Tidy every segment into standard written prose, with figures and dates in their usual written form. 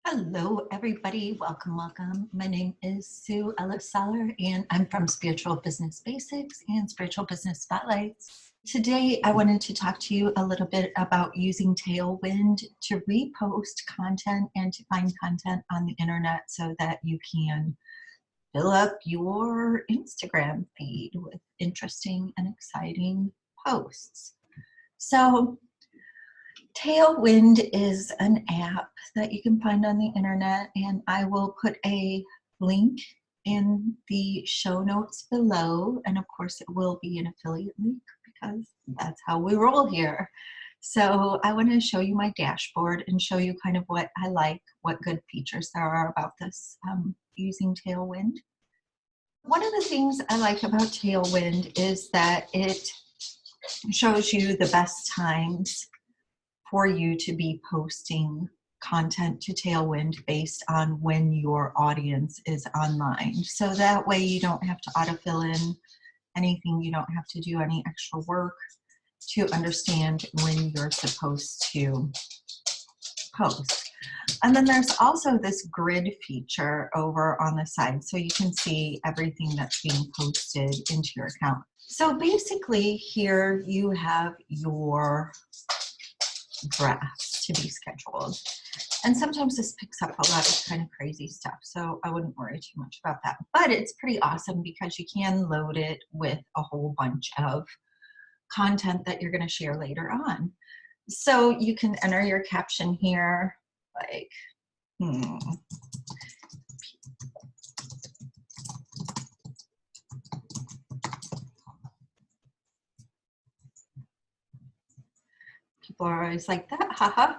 Hello, everybody. Welcome, welcome. My name is Sue Ellis-Saller, and I'm from Spiritual Business Basics and Spiritual Business Spotlights. Today, I wanted to talk to you a little bit about using Tailwind to repost content and to find content on the internet so that you can fill up your Instagram feed with interesting and exciting posts. So, Tailwind is an app that you can find on the internet, and I will put a link in the show notes below. And of course, it will be an affiliate link because that's how we roll here. So I want to show you my dashboard and show you kind of what I like, what good features there are about this using Tailwind. One of the things I like about Tailwind is that it shows you the best times for you to be posting content to Tailwind based on when your audience is online. So that way you don't have to autofill in anything, you don't have to do any extra work to understand when you're supposed to post. And then there's also this grid feature over on the side, so you can see everything that's being posted into your account. So basically here you have your drafts to be scheduled. And sometimes this picks up a lot of kind of crazy stuff, so I wouldn't worry too much about that. But it's pretty awesome because you can load it with a whole bunch of content that you're going to share later on. So you can enter your caption here, like, people are always like that, haha.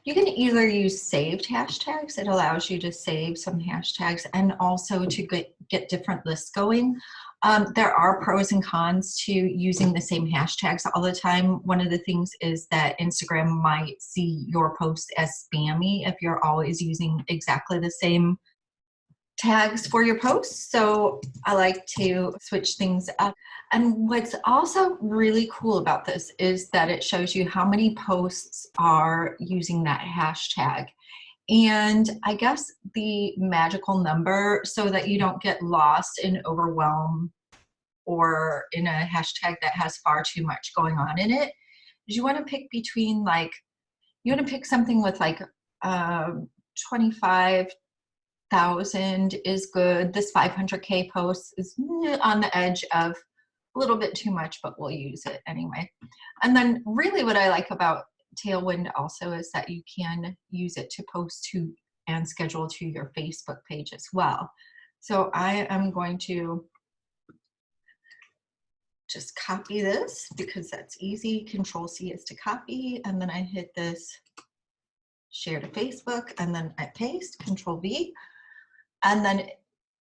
You can either use saved hashtags. It allows you to save some hashtags and also to get different lists going. There are pros and cons to using the same hashtags all the time. One of the things is that Instagram might see your post as spammy if you're always using exactly the same tags for your posts. So I like to switch things up. And what's also really cool about this is that it shows you how many posts are using that hashtag. And I guess the magical number, so that you don't get lost in overwhelm or in a hashtag that has far too much going on in it, is you want to pick between, like, you want to pick something with like 25,000 is good. This 500K post is on the edge of a little bit too much, but we'll use it anyway. And then really what I like about Tailwind also is that you can use it to post to and schedule to your Facebook page as well. So I am going to just copy this because that's easy. Control C is to copy, and then I hit this share to Facebook, and then I paste, Control V, and then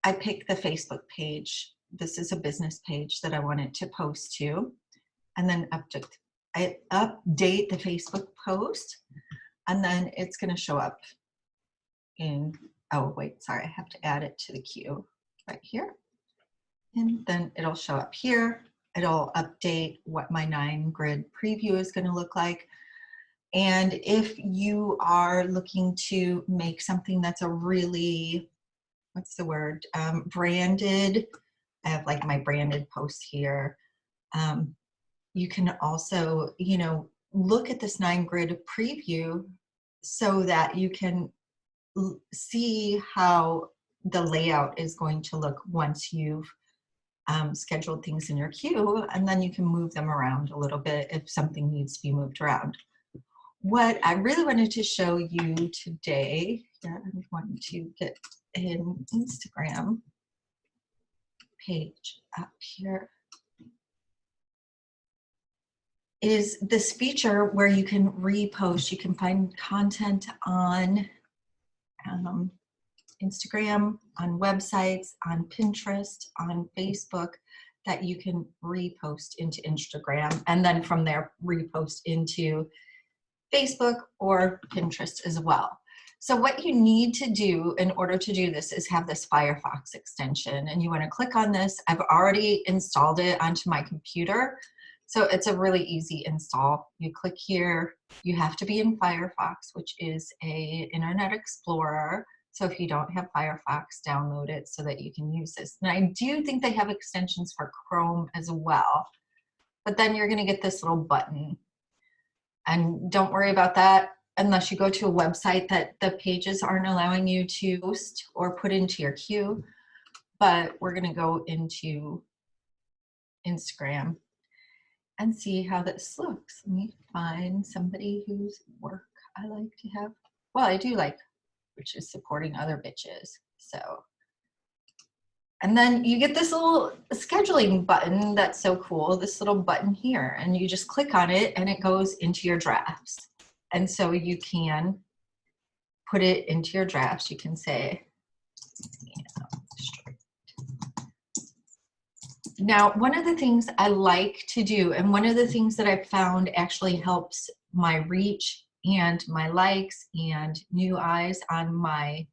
I pick the Facebook page. This is a business page that I wanted to post to, and then I update the Facebook post, and then it's going to show up in, oh wait, sorry, I have to add it to the queue right here, and then it'll show up here. It'll update what my 9-grid preview is going to look like. And if you are looking to make something that's a really, what's the word, branded, I have like my branded post here. You can also, look at this 9-grid preview so that you can see how the layout is going to look once you've scheduled things in your queue, and then you can move them around a little bit if something needs to be moved around. What I really wanted to show you today, I want to get an Instagram page up here, is this feature where you can repost. You can find content on Instagram, on websites, on Pinterest, on Facebook, that you can repost into Instagram, and then from there repost into Facebook or Pinterest as well. So what you need to do in order to do this is have this Firefox extension, and you want to click on this. I've already installed it onto my computer, So it's a really easy install. You click here, you have to be in Firefox, which is a Internet Explorer. So if you don't have Firefox, download it so that you can use this. And I do think they have extensions for Chrome as well, but then you're gonna get this little button. And don't worry about that unless you go to a website that the pages aren't allowing you to post or put into your queue. But we're gonna go into Instagram and see how this looks. Let me find somebody whose work I like to have. Well, I do like, which is supporting other bitches. So, and then you get this little scheduling button that's so cool, this little button here, and you just click on it and it goes into your drafts. And so you can put it into your drafts. You can say, now, one of the things I like to do, and one of the things that I've found actually helps my reach and my likes and new eyes on my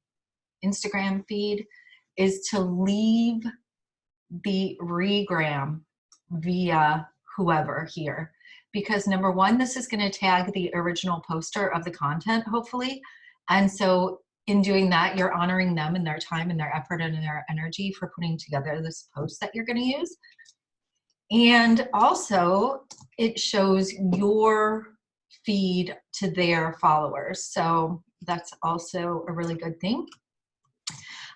Instagram feed, is to leave the regram via whoever here. Because number one, this is going to tag the original poster of the content, hopefully. And so in doing that, you're honoring them and their time and their effort and their energy for putting together this post that you're going to use. And also, it shows your feed to their followers. So that's also a really good thing.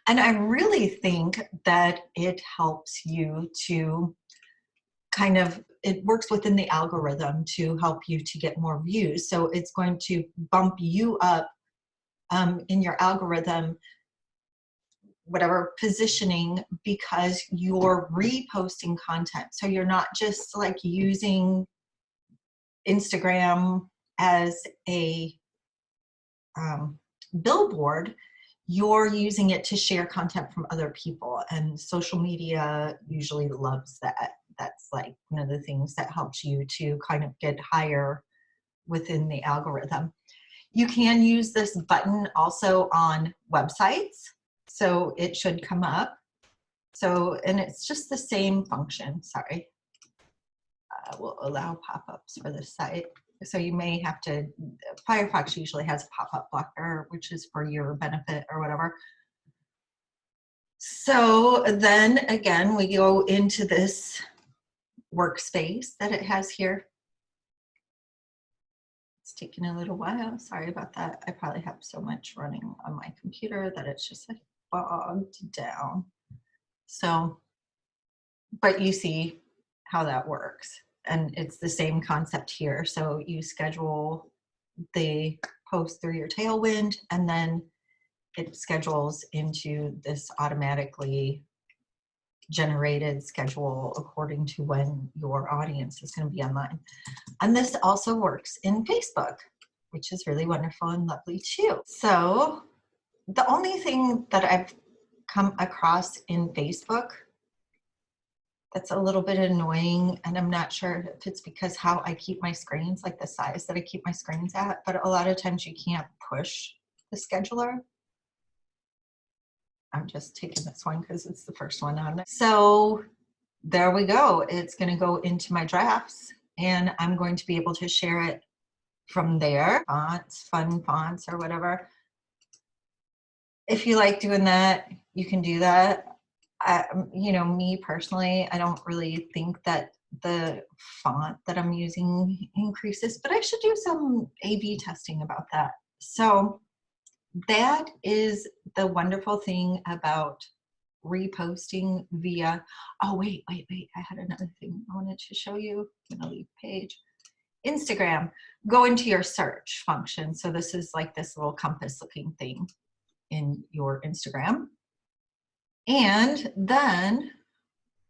And I really think that it helps you to kind of, it works within the algorithm to help you to get more views. So it's going to bump you up in your algorithm, whatever positioning, because you're reposting content. So you're not just like using Instagram as a billboard, you're using it to share content from other people, and social media usually loves that. That's like one of the things that helps you to kind of get higher within the algorithm. You can use this button also on websites, so it should come up. So, and it's just the same function, sorry. Will allow pop-ups for this site. So you may have to, Firefox usually has a pop-up blocker, which is for your benefit or whatever. So then again, we go into this workspace that it has here. It's taking a little while, sorry about that. I probably have so much running on my computer that it's just like bogged down. So, but you see how that works. And it's the same concept here. So you schedule the post through your Tailwind, and then it schedules into this automatically generated schedule according to when your audience is going to be online. And this also works in Facebook, which is really wonderful and lovely too. So the only thing that I've come across in Facebook that's a little bit annoying, and I'm not sure if it's because how I keep my screens, like the size that I keep my screens at, but a lot of times you can't push the scheduler. I'm just taking this one because it's the first one on it. So there we go. It's going to go into my drafts, and I'm going to be able to share it from there. Fonts, fun fonts or whatever. If you like doing that, you can do that. You know, me personally, I don't really think that the font that I'm using increases, but I should do some A/B testing about that. So that is the wonderful thing about reposting via, oh, wait, I had another thing I wanted to show you. I'm gonna leave page. Instagram, go into your search function. So this is like this little compass looking thing in your Instagram. And then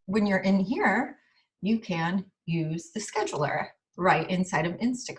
when you're in here, you can use the scheduler right inside of Instagram.